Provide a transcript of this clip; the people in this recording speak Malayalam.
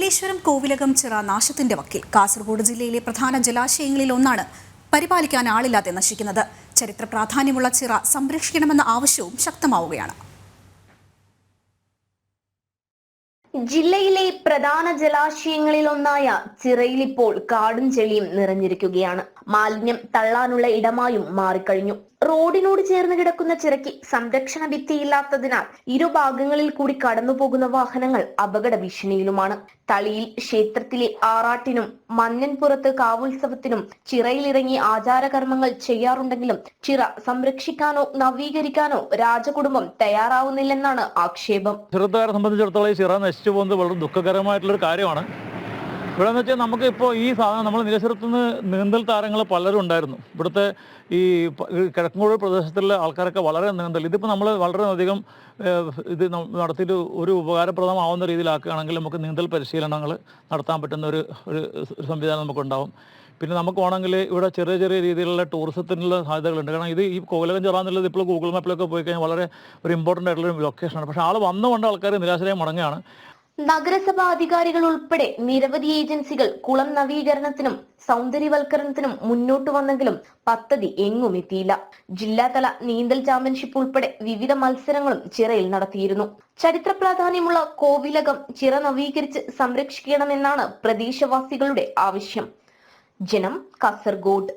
നീലേശ്വരം കോവിലകം ചിറ നാശത്തിന്റെ വക്കിൽ. കാസർഗോഡ് ജില്ലയിലെ പ്രധാന ജലാശയങ്ങളിൽ ഒന്നാണ് പരിപാലിക്കാൻ ആളില്ലാതെ നശിക്കുന്നത്. ചരിത്ര പ്രാധാന്യമുള്ള ചിറ സംരക്ഷിക്കണമെന്ന ആവശ്യവും ശക്തമാവുകയാണ്. ജില്ലയിലെ പ്രധാന ജലാശയങ്ങളിൽ ഒന്നായ ചിറയിൽ ഇപ്പോൾ കാടും ചെളിയും നിറഞ്ഞിരിക്കുകയാണ്. മാലിന്യം തള്ളാനുള്ള ഇടമായും മാറിക്കഴിഞ്ഞു. റോഡിനോട് ചേർന്ന് കിടക്കുന്ന ചിറയ്ക്ക് സംരക്ഷണ ഭിത്തിയില്ലാത്തതിനാൽ ഇരുഭാഗങ്ങളിൽ കൂടി കടന്നുപോകുന്ന വാഹനങ്ങൾ അപകട ഭീഷണിയിലുമാണ്. തളിയിൽ ക്ഷേത്രത്തിലെ ആറാട്ടിനും മഞ്ഞൻപുറത്ത് കാവുത്സവത്തിനും ചിറയിലിറങ്ങി ആചാരകർമ്മങ്ങൾ ചെയ്യാറുണ്ടെങ്കിലും ചിറ സംരക്ഷിക്കാനോ നവീകരിക്കാനോ രാജകുടുംബം തയ്യാറാവുന്നില്ലെന്നാണ് ആക്ഷേപം. ചെറുത്തുകാരെ സംബന്ധിച്ചിടത്തോളം ഈ ചിറ നശിച്ചു പോകുന്നത് വളരെ ദുഃഖകരമായിട്ടുള്ളൊരു കാര്യമാണ്. ഇവിടെ എന്ന് വെച്ചാൽ നമുക്ക് ഇപ്പോൾ ഈ സാധനം നമ്മൾ നീലേശ്വരത്ത് നിന്ന് നീന്തൽ താരങ്ങൾ പലരും ഉണ്ടായിരുന്നു. ഇവിടുത്തെ ഈ കിഴക്കൻകോട് പ്രദേശത്തുള്ള ആൾക്കാരൊക്കെ വളരെ നീന്തൽ, ഇതിപ്പോൾ നമ്മൾ വളരെയധികം ഇത് നടത്തിയിട്ട് ഒരു ഉപകാരപ്രദമാവുന്ന രീതിയിലാക്കുകയാണെങ്കിൽ നമുക്ക് നീന്തൽ പരിശീലനങ്ങൾ നടത്താൻ പറ്റുന്ന ഒരു സംവിധാനം നമുക്കുണ്ടാവും. പിന്നെ നമുക്ക് വേണമെങ്കിൽ ഇവിടെ ചെറിയ ചെറിയ രീതിയിലുള്ള ടൂറിസത്തിനുള്ള സാധ്യതകളുണ്ട്. കാരണം ഇത് ഈ കോവിലകം ചിറ എന്നുള്ളത് ഇപ്പോൾ ഗൂഗിൾ മാപ്പിലൊക്കെ പോയി കഴിഞ്ഞാൽ വളരെ ഒരു ഇമ്പോർട്ടൻ്റ് ആയിട്ടുള്ളൊരു ലൊക്കേഷനാണ്. പക്ഷേ ആൾ വന്നുകൊണ്ട് ആൾക്കാർ നിരാശരായി മടങ്ങുകയാണ്. നഗരസഭാ അധികാരികൾ ഉൾപ്പെടെ നിരവധി ഏജൻസികൾ കുളം നവീകരണത്തിനും സൗന്ദര്യവൽക്കരണത്തിനും മുന്നോട്ട് വന്നെങ്കിലും പദ്ധതി എങ്ങും എത്തിയില്ല. ജില്ലാതല നീന്തൽ ചാമ്പ്യൻഷിപ്പ് ഉൾപ്പെടെ വിവിധ മത്സരങ്ങളും ചിറയിൽ നടത്തിയിരുന്നു. ചരിത്ര പ്രാധാന്യമുള്ള കോവിലകം ചിറ നവീകരിച്ച് സംരക്ഷിക്കണമെന്നാണ് പ്രദേശവാസികളുടെ ആവശ്യം. ജനം, കാസർഗോഡ്.